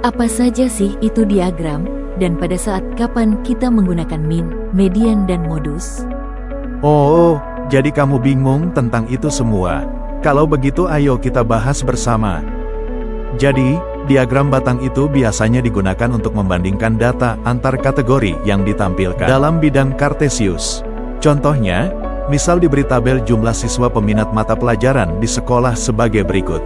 Apa saja sih itu diagram, dan pada saat kapan kita menggunakan min, median, dan modus? Oh, jadi kamu bingung tentang itu semua. Kalau begitu ayo kita bahas bersama. Jadi, diagram batang itu biasanya digunakan untuk membandingkan data antar kategori yang ditampilkan dalam bidang Kartesius. Contohnya, misal diberi tabel jumlah siswa peminat mata pelajaran di sekolah sebagai berikut.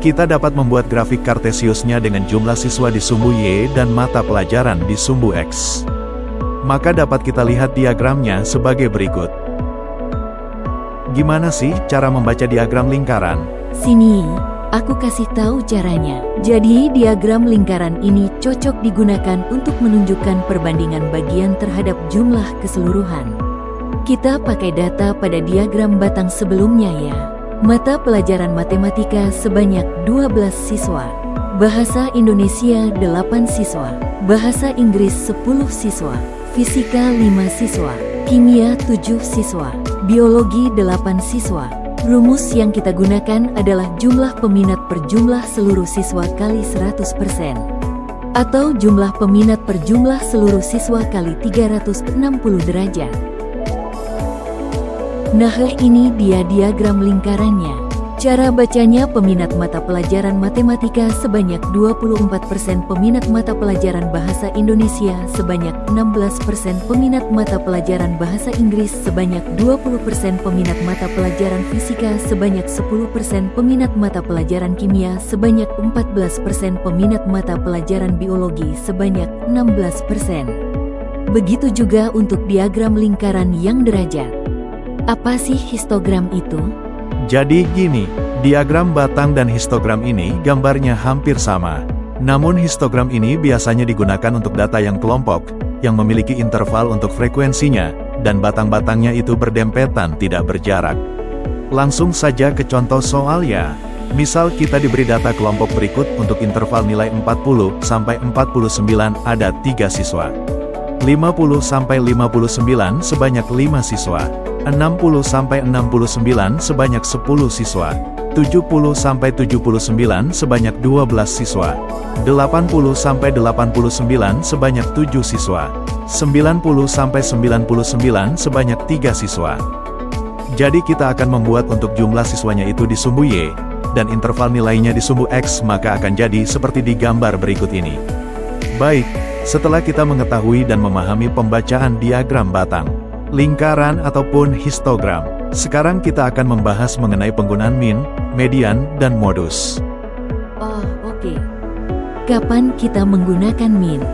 Kita dapat membuat grafik Kartesiusnya dengan jumlah siswa di sumbu Y dan mata pelajaran di sumbu X. Maka dapat kita lihat diagramnya sebagai berikut. Gimana sih cara membaca diagram lingkaran? Sini, aku kasih tahu caranya. Jadi diagram lingkaran ini cocok digunakan untuk menunjukkan perbandingan bagian terhadap jumlah keseluruhan. Kita pakai data pada diagram batang sebelumnya ya. Mata pelajaran matematika sebanyak 12 siswa. Bahasa Indonesia 8 siswa. Bahasa Inggris 10 siswa. Fisika 5 siswa. Kimia 7 siswa. Biologi 8 siswa. Rumus yang kita gunakan adalah jumlah peminat per jumlah seluruh siswa kali 100%. Atau jumlah peminat per jumlah seluruh siswa kali 360 derajat. Nah, ini dia diagram lingkarannya. Cara bacanya peminat mata pelajaran matematika sebanyak 24%, peminat mata pelajaran bahasa Indonesia sebanyak 16%, peminat mata pelajaran bahasa Inggris sebanyak 20%, peminat mata pelajaran fisika sebanyak 10%, peminat mata pelajaran kimia sebanyak 14%, peminat mata pelajaran biologi sebanyak 16%. Begitu juga untuk diagram lingkaran yang derajat. Apa sih histogram itu? Jadi gini, diagram batang dan histogram ini gambarnya hampir sama. Namun histogram ini biasanya digunakan untuk data yang kelompok, yang memiliki interval untuk frekuensinya, dan batang-batangnya itu berdempetan tidak berjarak. Langsung saja ke contoh soal ya. Misal kita diberi data kelompok berikut untuk interval nilai 40 sampai 49 ada 3 siswa. 50 sampai 59 sebanyak 5 siswa. 60 sampai 69 sebanyak 10 siswa. 70 sampai 79 sebanyak 12 siswa. 80 sampai 89 sebanyak 7 siswa. 90 sampai 99 sebanyak 3 siswa. Jadi kita akan membuat untuk jumlah siswanya itu di sumbu Y, dan interval nilainya di sumbu X, maka akan jadi seperti di gambar berikut ini. Baik, setelah kita mengetahui dan memahami pembacaan diagram batang, lingkaran ataupun histogram, sekarang kita akan membahas mengenai penggunaan min, median, dan modus. Oh, oke. Kapan kita menggunakan min?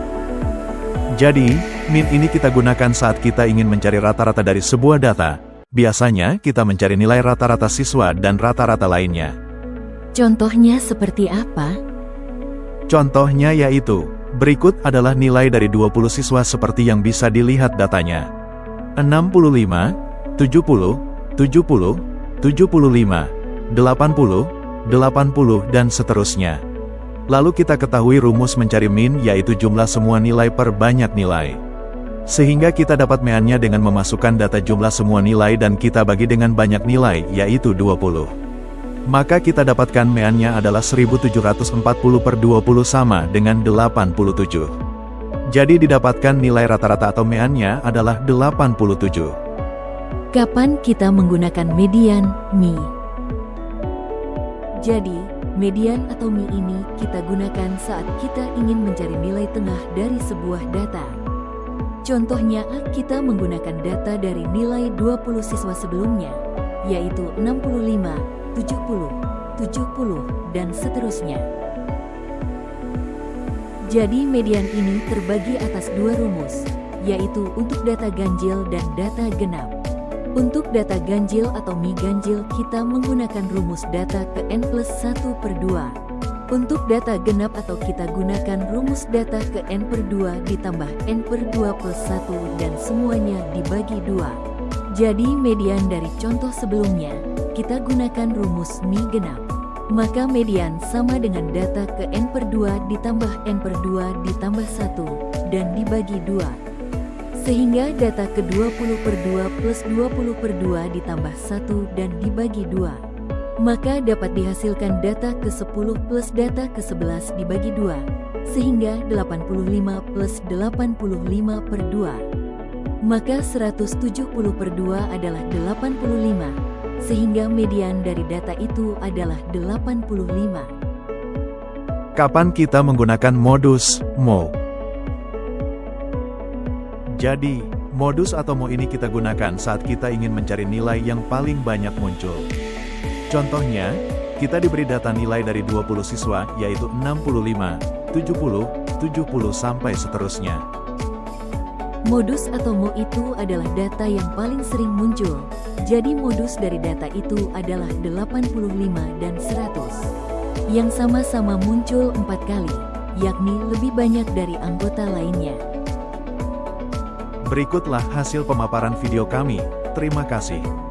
Jadi, min ini kita gunakan saat kita ingin mencari rata-rata dari sebuah data. Biasanya, kita mencari nilai rata-rata siswa dan rata-rata lainnya. Contohnya seperti apa? Contohnya yaitu, berikut adalah nilai dari 20 siswa seperti yang bisa dilihat datanya. 65, 70, 70, 75, 80, 80, dan seterusnya. Lalu kita ketahui rumus mencari min, yaitu jumlah semua nilai per banyak nilai. Sehingga kita dapat meannya dengan memasukkan data jumlah semua nilai dan kita bagi dengan banyak nilai, yaitu 20. Maka kita dapatkan meannya adalah 1740 per 20 sama dengan 87. Jadi didapatkan nilai rata-rata atau meannya adalah 87. Kapan kita menggunakan median, mi? Jadi, median atau mi ini kita gunakan saat kita ingin mencari nilai tengah dari sebuah data. Contohnya, kita menggunakan data dari nilai 20 siswa sebelumnya, yaitu 65, 70, 70, dan seterusnya. Jadi median ini terbagi atas dua rumus, yaitu untuk data ganjil dan data genap. Untuk data ganjil atau mi ganjil kita menggunakan rumus data ke n plus 1 per 2. Untuk data genap atau kita gunakan rumus data ke n per 2 ditambah n per 2 plus 1 dan semuanya dibagi 2. Jadi median dari contoh sebelumnya, kita gunakan rumus mi genap. Maka median sama dengan data ke n per 2 ditambah n per 2 ditambah 1, dan dibagi 2. Sehingga data ke 20 per 2 plus 20 per 2 ditambah 1 dan dibagi 2. Maka dapat dihasilkan data ke 10 plus data ke 11 dibagi 2. sehingga 85 plus 85 per 2. Maka 170 per 2 adalah 85, sehingga median dari data itu adalah 85. Kapan kita menggunakan modus MO? Jadi, modus atau MO ini kita gunakan saat kita ingin mencari nilai yang paling banyak muncul. Contohnya, kita diberi data nilai dari 20 siswa, yaitu 65, 70, 70 sampai seterusnya. Modus atau MO itu adalah data yang paling sering muncul. Jadi modus dari data itu adalah 85 dan 100. Yang sama-sama muncul 4 kali, yakni lebih banyak dari anggota lainnya. Berikutlah hasil pemaparan video kami. Terima kasih.